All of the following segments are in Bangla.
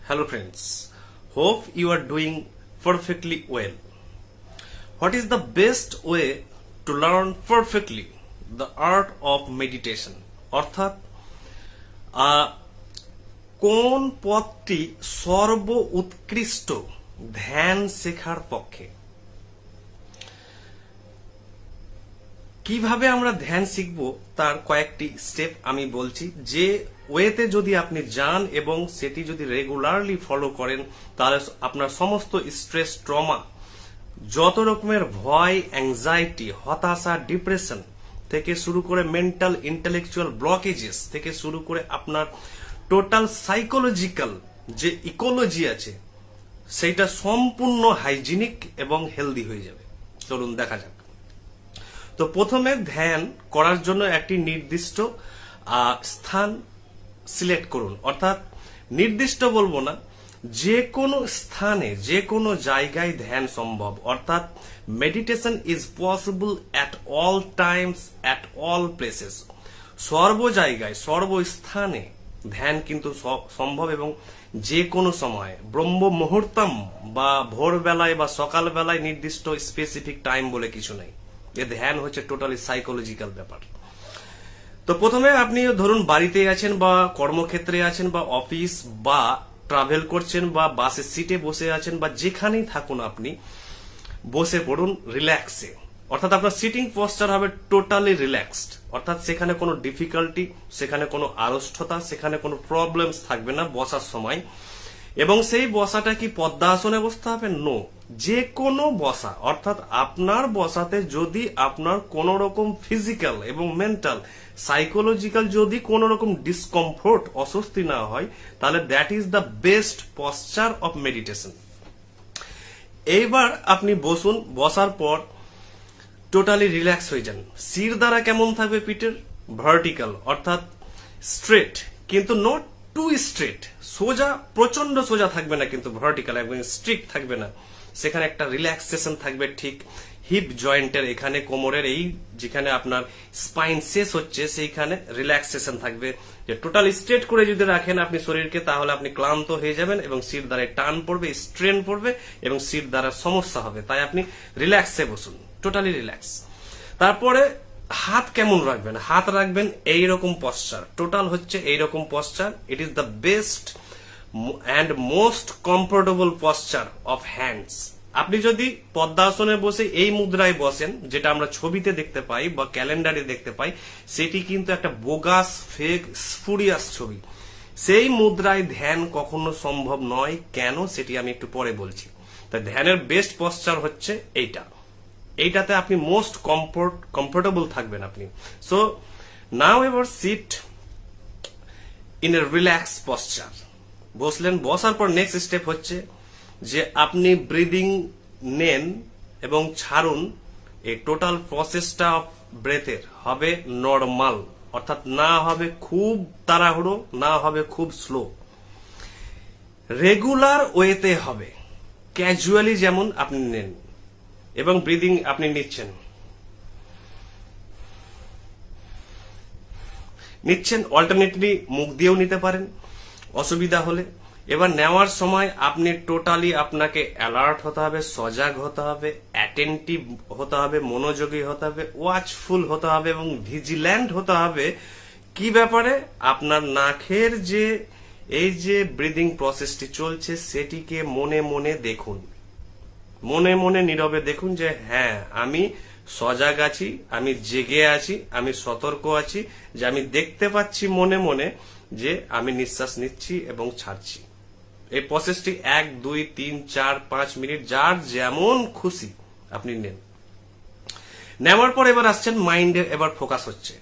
Hello friends, hope you are doing perfectly well. What is the best way to learn perfectly the art of meditation? অর্থাৎ কোন পথটি সর্ব উৎকৃষ্ট ধ্যান শেখার পক্ষে? কিভাবে আমরা ধ্যান শিখব তার কয়েকটি স্টেপ আমি বলছি, যে ওয়েতে যদি আপনি যান এবং সেটি যদি রেগুলারলি ফলো করেন তাহলে আপনার সমস্ত স্ট্রেস, ট্রমা, যত রকমের ভয়, অ্যাংজাইটি, হতাশা, ডিপ্রেশন থেকে শুরু করে মেন্টাল ইন্টেলেকচুয়াল ব্লকেজেস থেকে শুরু করে আপনার টোটাল সাইকোলজিক্যাল যে ইকোলজি আছে সেইটা সম্পূর্ণ হাইজিনিক এবং হেলদি হয়ে যাবে। চলুন দেখা যাক। তো প্রথমে ধ্যান করার জন্য একটি নির্দিষ্ট স্থান সিলেক্ট করুন, অর্থাৎ নির্দিষ্ট বলবো না, যে কোনো স্থানে যে কোনো জায়গায় ধ্যান সম্ভব, অর্থাৎ meditation is possible at all Times at all places. সর্ব জায়গায় সর্বস্থানে ধ্যান কিন্তু সম্ভব এবং যে কোনো সময়, ব্রহ্ম মুহূর্তম বা ভোরবেলায় বা সকালবেলায় নির্দিষ্ট স্পেসিফিক টাইম বলে কিছু নেই। এ ধ্যান হচ্ছে টোটালি সাইকোলজিক্যাল ব্যাপার। তো প্রথমে আপনি ধরুন বাড়িতে আছেন বা কর্মক্ষেত্রে আছেন বা অফিস বা ট্রাভেল করছেন বা বাসের সিটে বসে আছেন বা যেখানেই থাকুন, আপনি বসে পড়ুন রিল্যাক্সে, অর্থাৎ আপনার সিটিং পশ্চার হবে টোটালি রিল্যাক্সড, অর্থাৎ সেখানে কোনো ডিফিকাল্টি, সেখানে কোনো আড়ষ্টতা, সেখানে কোনো প্রবলেমস থাকবে না বসার সময়। এবং সেই বসাটা কি পদ্মাসনে বসতে হবে? নো, যে কোনো বসা, অর্থাৎ আপনার বসাতে যদি আপনার কোন রকম ফিজিক্যাল এবং মেন্টাল সাইকোলজিক্যাল যদি কোন রকম ডিসকমফোর্ট, অস্বস্তি না হয়, তাহলে that is the best posture of meditation. এইবার আপনি বসুন, বসার পর টোটালি রিল্যাক্স হয়ে যান। শির দ্বারা কেমন থাকবে পিঠের? ভার্টিক্যাল, অর্থাৎ স্ট্রেট, কিন্তু নট টু স্ট্রেট, সোজা, প্রচন্ড সোজা থাকবে না, কিন্তু ভার্টিক্যাল, একদম স্ট্রিক্ট থাকবে না। সেখানে একটা রিল্যাক্সেশন থাকবে ঠিক হিপ জয়েন্টের এখানে, কোমরের এই যেখানে আপনার স্পাইন শেষ হচ্ছে সেইখানে রিল্যাক্সেশন থাকবে। যে টোটাল স্ট্রেট করে যদি রাখেন আপনি শরীরকে, তাহলে আপনি ক্লান্ত হয়ে যাবেন এবং শির দ্বারা টান পড়বে, স্ট্রেন পড়বে এবং শির দ্বারা সমস্যা হবে। তাই আপনি রিল্যাক্সে বসুন, টোটালি রিল্যাক্স। তারপরে হাত কেমন রাখবেন? হাত রাখবেন এইরকম পশ্চার, টোটাল হচ্ছে এইরকম posture. It is the best and most comfortable posture of hands. আপনি যদি পদ্মাসনে বসে এই মুদ্রায় বসেন, যেটা আমরা ছবিতে দেখতে পাই বা ক্যালেন্ডারে দেখতে পাই, সেটি কিন্তু একটা বোগাস, ফেক, স্পুরিয়াস ছবি। সেই মুদ্রায় ধ্যান কখনো সম্ভব নয়। কেন? সেটি আমি একটু পরে বলছি। তাই ধ্যানের বেস্ট পশ্চার হচ্ছে এইটাতে আপনি মোস্ট কমফোর্টেবল থাকবেন আপনি। So now ever sit in a relax posture. বসলেন, বসার পর নেক্সট স্টেপ হচ্ছে যে আপনি ব্রিদিং নেন এবং ছাড়ুন। এই টোটাল প্রসেসটা অফ ব্রেথের হবে নর্মাল, অর্থাৎ না হবে খুব তাড়াহুড়ো, না হবে খুব স্লো, রেগুলার ওয়েতে হবে, ক্যাজুয়ালি যেমন আপনি নেন এবং ব্রিদিং আপনি নিচ্ছেন অল্টারনেটলি মুখ দিয়েও নিতে পারেন অসুবিধা হলে। এবার নেওয়ার সময় আপনি টোটালি আপনাকে অ্যালার্ট হতে হবে, সজাগ হতে হবে, অ্যাটেন্টিভ হতে হবে, মনোযোগী হতে হবে, ওয়াচফুল হতে হবে এবং ভিজিল্যান্ট হতে হবে। কি ব্যাপারে? আপনার নাকের যে এই যে ব্রিদিং প্রসেসটি চলছে সেটিকে মনে মনে দেখুন, মনে মনে নীরবে দেখুন যে হ্যাঁ, আমি সজাগ আছি, আমি জেগে আছি, আমি সতর্ক আছি, যে আমি দেখতে পাচ্ছি মনে মনে যে আমি নিঃশ্বাস নিচ্ছি এবং ছাড়ছি। এই প্রসেসটি 1, 2, 3, 4, 5 মিনিট যার যেমন খুশি আপনি নেন। নেওয়ার পর এবার আসছেন মাইন্ডে, এবার ফোকাস হচ্ছে,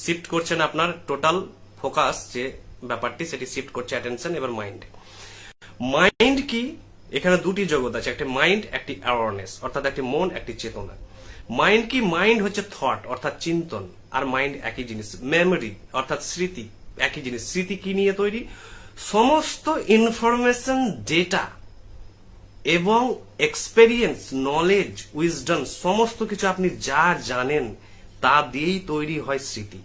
শিফট করছেন আপনার টোটাল ফোকাস যে ব্যাপারটি সেটি শিফট করছে অ্যাটেনশন এবার মাইন্ডে। মাইন্ড কি? এখানে দুটি জগৎ আছে, একটি মাইন্ড, একটি অ্যাওয়ারনেস, অর্থাৎ একটি মন, একটি চেতনা। মাইন্ড কি? মাইন্ড হচ্ছে থট, অর্থাৎ চিন্তন, আর মাইন্ড একই জিনিস। মেমোরি অর্থাৎ স্মৃতি একই জিনিস। স্মৃতি কি নিয়ে তৈরি? সমস্ত ইনফরমেশন, ডেটা এবং এক্সপেরিয়েন্স, নলেজ, উইজডম, সমস্ত কিছু আপনি যা জানেন তা দিয়েই তৈরি হয় স্মৃতি।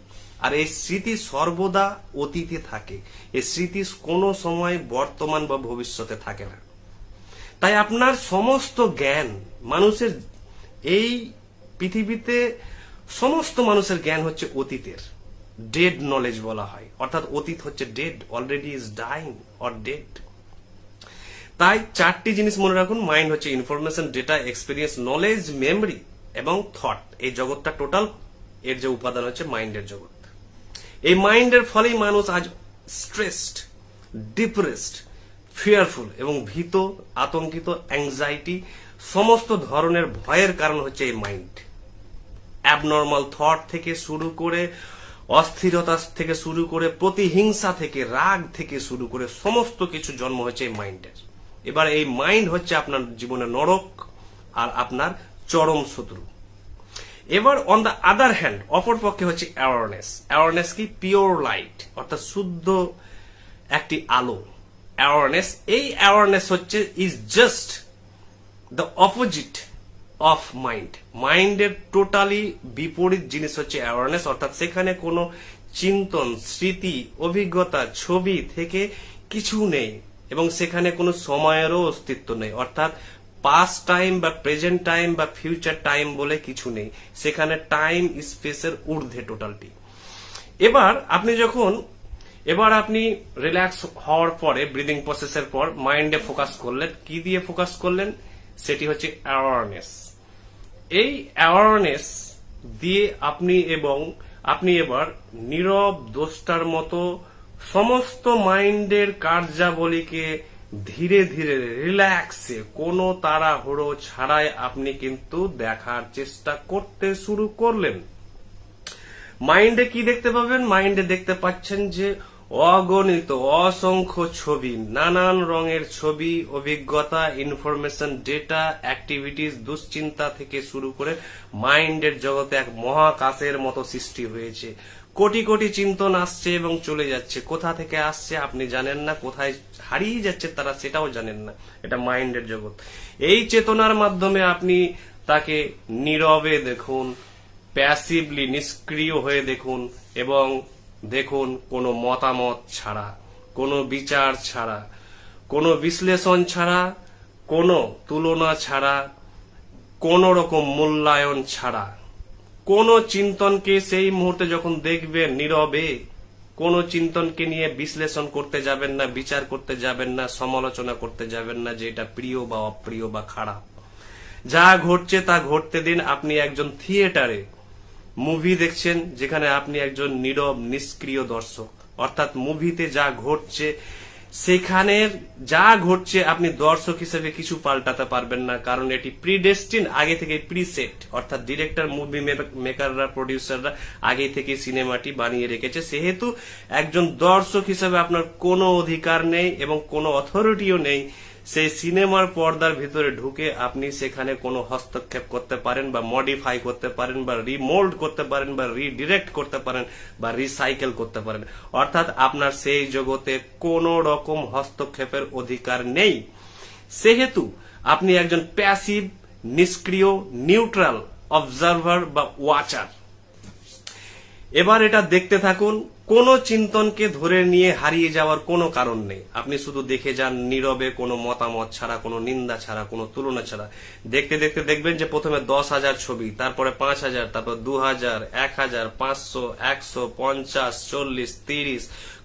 আর এই স্মৃতি সর্বদা অতীতে থাকে, এই স্মৃতি কোনো সময় বর্তমান বা ভবিষ্যতে থাকে না। তাই আপনার সমস্ত জ্ঞান, মানুষের এই পৃথিবীতে সমস্ত মানুষের জ্ঞান হচ্ছে অতীতের, ডেড নলেজ বলা হয়, অর্থাৎ অতীত হচ্ছে dead, already is dyeing or dead. তাই 4টি জিনিস মনে রাখুন, মাইন্ড হচ্ছে information, data, experience, knowledge, memory এবং থট। এই জগৎটা টোটাল এর যে উপাদান হচ্ছে মাইন্ডের জগৎ। এই মাইন্ডের ফলেই মানুষ আজ স্ট্রেসড, ডিপ্রেসড, ফিয়ারফুল এবং ভীত, আতঙ্কিত, অ্যাংজাইটি, সমস্ত ধরনের ভয়ের কারণ হচ্ছে এই মাইন্ড। অ্যাবনর্মাল থট থেকে শুরু করে, অস্থিরতা থেকে শুরু করে, প্রতিহিংসা থেকে, রাগ থেকে শুরু করে সমস্ত কিছু জন্ম হচ্ছে এই মাইন্ডের। এবার এই মাইন্ড হচ্ছে আপনার জীবনে নরক আর আপনার চরম শত্রু। এবার অন দ্য আদার হ্যান্ড, অপর পক্ষে হচ্ছে অ্যাওয়ারনেস। অ্যাওয়ারনেস কি? পিওর লাইট, অর্থাৎ শুদ্ধ একটি আলো। অ্যাওয়ারনেস, এই অ্যাওয়ারনেস হচ্ছে is just the opposite of mind. মাইন্ডের টোটালি বিপরীত জিনিস হচ্ছে অ্যাওয়ারনেস, অর্থাৎ সেখানে কোনো চিন্তন, স্মৃতি, অভিজ্ঞতা, ছবি থেকে কিছু নেই এবং সেখানে কোনো সময়েরও অস্তিত্ব নেই, অর্থাৎ পাস্ট টাইম বা প্রেজেন্ট টাইম বা ফিউচার টাইম বলে কিছু নেই, সেখানে টাইম স্পেসের ঊর্ধ্বে টোটালটি। এবার আপনি রিল্যাক্স হওয়ার পরে, ব্রিদিং প্রসেসের পর মাইন্ডে ফোকাস করলেন। কি দিয়ে ফোকাস করলেন? সেটি হচ্ছে অ্যাওয়ারনেস। এই অ্যাওয়ারনেস দিয়ে আপনি এবার নীরব দ্রষ্টার মতো সমস্ত মাইন্ডের কার্যাবলীকে ধীরে ধীরে রিল্যাক্সে, কোনো তাড়াহুড়ো ছাড়াই আপনি কিন্তু দেখার চেষ্টা করতে শুরু করলেন। মাইন্ডে কি দেখতে পাবেন? মাইন্ডে দেখতে পাচ্ছেন যে অগণিত, অসংখ্য ছবি, নানান রঙের ছবি, অভিজ্ঞতা, ইনফরমেশন, ডেটা, অ্যাক্টিভিটিস, দুশ্চিন্তা থেকে শুরু করে মাইন্ডের জগতে এক মহাকাশের মতো সৃষ্টি হয়েছে। কোটি কোটি চিন্তন আসছে এবং চলে যাচ্ছে। কোথা থেকে আসছে আপনি জানেন না, কোথায় হারিয়ে যাচ্ছে তারা সেটাও জানেন না। এটা মাইন্ডের জগৎ। এই চেতনার মাধ্যমে আপনি তাকে নীরবে দেখুন, প্যাসিভলি, নিষ্ক্রিয় হয়ে দেখুন এবং দেখুন কোনো মতামত ছাড়া, কোনো বিচার ছাড়া, কোনো বিশ্লেষণ ছাড়া, কোনো তুলনা ছাড়া, কোনো রকম মূল্যায়ন ছাড়া, কোন চিন্তনকে সেই মুহূর্তে যখন দেখবেন নীরবে, কোন চিন্তনকে নিয়ে বিশ্লেষণ করতে যাবেন না, বিচার করতে যাবেন না, সমালোচনা করতে যাবেন না যে এটা প্রিয় বা অপ্রিয় বা খারাপ। যা ঘটছে তা ঘটতে দিন। আপনি একজন থিয়েটারে মুভি দেখছেন, যেখানে আপনি একজন নীরব নিষ্ক্রিয় দর্শক, অর্থাৎ মুভিতে যা ঘটছে, সেখানে যা ঘটছে আপনি দর্শক হিসেবে কিছু পাল্টাতে পারবেন না, কারণ এটি প্রিডেস্টিন, আগে থেকে প্রিসেট, অর্থাৎ ডিরেক্টর, মুভি মেকাররা, প্রডিউসাররা আগে থেকে সিনেমাটি বানিয়ে রেখেছে। সেহেতু একজন দর্শক হিসেবে আপনার কোনো অধিকার নেই এবং কোনো অথরিটিও নেই সেই সিনেমার পর্দার ভিতরে ঢুকে আপনি সেখানে কোনো হস্তক্ষেপ করতে পারেন বা মডিফাই করতে পারেন বা রিমোল্ড করতে পারেন বা রিডিরেক্ট করতে পারেন বা রিসাইকেল করতে পারেন, অর্থাৎ আপনার সেই জগতে কোনো রকম হস্তক্ষেপের অধিকার নেই। সেহেতু আপনি একজন প্যাসিভ, নিষ্ক্রিয়, নিউট্রাল অবজারভার বা ওয়াচার। এবার এটা দেখতে থাকুন। কোন চিন্তনকে ধরে নিয়ে হারিয়ে যাওয়ার কোনো কারণ নেই। আপনি শুধু দেখে যান নীরবে, কোনো মতামত ছাড়া, কোনো নিন্দা ছাড়া, কোনো তুলনা ছাড়া। দেখতে দেখতে দেখবেন যে প্রথমে 10,000 ছবি, তারপরে 5,000, তারপর 2,000, 1,000, 500, 100, 50, 40, 30,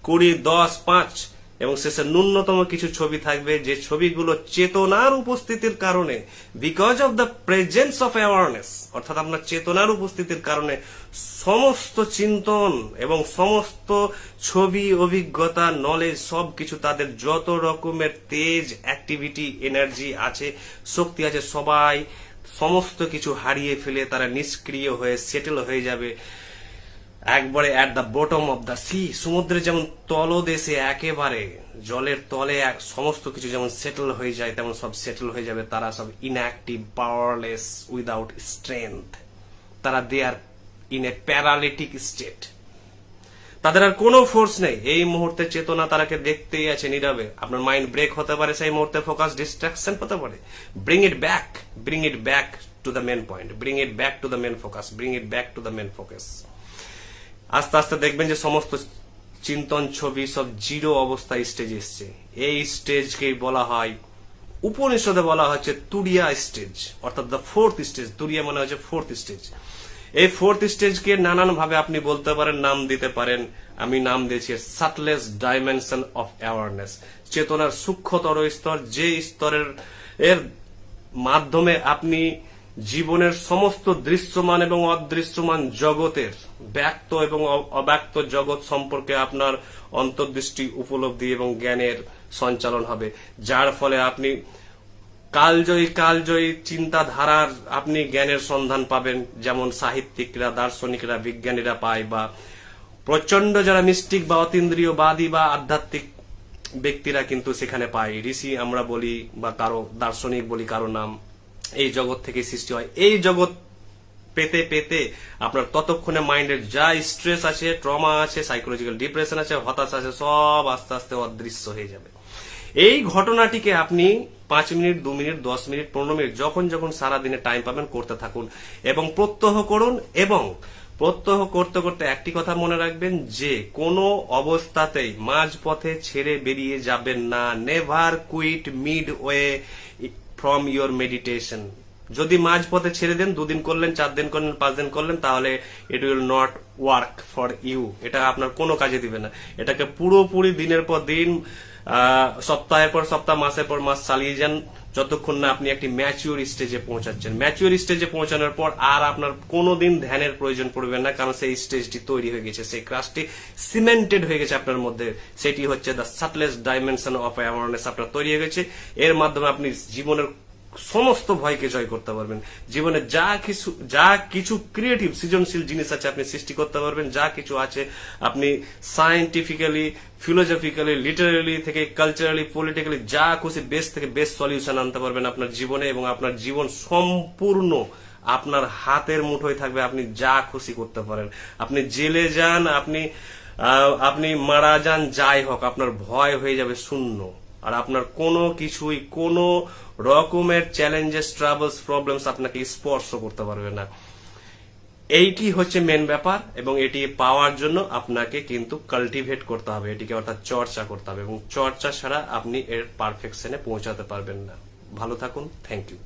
20, 10, 5 এবং শেষে ন্যূনতম কিছু ছবি থাকবে, যে ছবিগুলো চেতনার উপস্থিতির কারণে, because of the presence of awareness, অর্থাৎ আপনার চেতনার উপস্থিতির কারণে সমস্ত চিন্তন এবং সমস্ত ছবি, অভিজ্ঞতা, নলেজ, সবকিছু, তাদের যত রকমের তেজ, অ্যাক্টিভিটি, এনার্জি আছে, শক্তি আছে, সবাই সমস্ত কিছু হারিয়ে ফেলে তারা নিষ্ক্রিয় হয়ে সেটেল হয়ে যাবে একবারে at the bottom of the sea. সমুদ্রের যেমন তলদেশে একেবারে জলের তলে সমস্ত কিছু যেমন সেটেল হয়ে যায়, তেমন সব সেটেল হয়ে যাবে। তারা সব ইনঅ্যাক্টিভ, পাওয়ারলেস, উইদাউট স্ট্রেংথ। তারা দে আর ইন এ প্যারালিটিক স্টেট। তাদের আর কোনো ফোর্স নেই। এই মুহূর্তে চেতনা তারাকে দেখতেই আছে নীরবে। আপনার মাইন্ড ব্রেক হতে পারে, সেই মুহূর্তে ফোকাস ডিস্ট্রাকশন হতে পারে। Bring it back to the main point, bring it back to the main focus, bring it back to the main focus. আস্তে আস্তে দেখবেন যে সমস্ত চিন্তন ছবি সব জিরো অবস্থায় স্টেজে এসছে। এই স্টেজকেই বলা হয়, উপনিষদে বলা হচ্ছে তুরিয়া স্টেজ, অর্থাৎ দ্য ফোর্থ স্টেজ। তুরিয়া মানে হচ্ছে ফোর্থ স্টেজ। এই ফোর্থ স্টেজকে নানান ভাবে আপনি বলতে পারেন, নাম দিতে পারেন। আমি নাম দিয়েছি সাটলেস ডাইমেনশন অফ অ্যাওয়ারনেস, চেতনার সূক্ষ্মতর স্তর, যে স্তরের এর মাধ্যমে আপনি জীবনের সমস্ত দৃশ্যমান এবং অদৃশ্যমান জগতের ব্যক্ত এবং অব্যক্ত জগৎ সম্পর্কে আপনার অন্তর্দৃষ্টি, উপলব্ধি এবং জ্ঞানের সঞ্চালন হবে, যার ফলে আপনি কালজয়ী চিন্তাধারার আপনি জ্ঞানের সন্ধান পাবেন, যেমন সাহিত্যিকরা, দার্শনিকরা, বিজ্ঞানীরা পায়, বা প্রচন্ড যারা মিস্টিক বা অতীন্দ্রিয়বাদী বা আধ্যাত্মিক ব্যক্তিরা কিন্তু সেখানে পায়। ঋষি আমরা বলি বা কারো দার্শনিক বলি, কারো নাম এই জগৎ থেকে সৃষ্টি হয়। এই জগৎ পেতে পেতে আপনার ততক্ষণে মাইন্ডের যা স্ট্রেস আছে, ট্রমা আছে, সাইকোলজিক্যাল ডিপ্রেশন আছে, হতাশা আছে, সব আস্তে আস্তে অদৃশ্য হয়ে যাবে। এই ঘটনাটিকে আপনি 5 মিনিট, 2 মিনিট, 10 মিনিট, 15 মিনিট যখন যখন সারাদিনে টাইম পাবেন করতে থাকুন এবং প্রত্যহ করুন। এবং প্রত্যহ করতে করতে একটি কথা মনে রাখবেন যে কোনো অবস্থাতেই মাঝপথে ছেড়ে বেরিয়ে যাবেন না। Never quit mid way from your meditation. যদি মাঝপথে ছেড়ে দেন, 2 দিন করলেন, 4 দিন করলেন, 5 দিন করলেন, তাহলে it will not work for you. এটা আপনার কোনো কাজে দিবে না। এটাকে পুরোপুরি দিনের পর দিন, সপ্তাহের পর সপ্তাহ, মাসের পর মাস চালিয়ে যান, যতক্ষণ না আপনি একটি ম্যাচিওর স্টেজে পৌঁছাচ্ছেন। ম্যাচিওর স্টেজে পৌঁছানোর পর আর আপনার কোনোদিন ধ্যানের প্রয়োজন পড়বে না, কারণ সেই স্টেজটি তৈরি হয়ে গেছে, সেই ক্রাসটি সিমেন্টেড হয়ে গেছে আপনার মধ্যে। সেটি হচ্ছে দ্য সাটলেস ডাইমেনশন অফ অ্যাওয়ারনেস আপনার তৈরি হয়ে গেছে। এর মাধ্যমে আপনি জীবনের সমস্ত ভয়কে জয় করতে পারবেন। জীবনে যা কিছু ক্রিয়েটিভ সৃজনশীল জিনিস আছে আপনি সৃষ্টি করতে পারবেন। যা কিছু আছে আপনি সায়েন্টিফিক্যালি, ফিলোসফিক্যালি, লিটারারি থেকে কালচারালি, পলিটিক্যালি যা খুশি বেস্ট থেকে বেস্ট সলিউশন আনতে পারবেন আপনার জীবনে, এবং আপনার জীবন সম্পূর্ণ আপনার হাতের মুঠোয় থাকবে। আপনি যা খুশি করতে পারেন। আপনি জেলে যান, আপনি মারা যান, যাই হোক, আপনার ভয় হয়ে যাবে শূন্য। আর আপনার কোনো কিছুই, কোনো রকমের চ্যালেঞ্জেস, ট্রাবলস, প্রবলেমস আপনাকে স্পর্শ করতে পারবে না। এইটি হচ্ছে মেন ব্যাপার, এবং এটি পাওয়ার জন্য আপনাকে কিন্তু কাল্টিভেট করতে হবে, এটিকে অর্থাৎ চর্চা করতে হবে, এবং চর্চা ছাড়া আপনি এর পারফেকশনে পৌঁছাতে পারবেন না। ভালো থাকুন, থ্যাংক ইউ।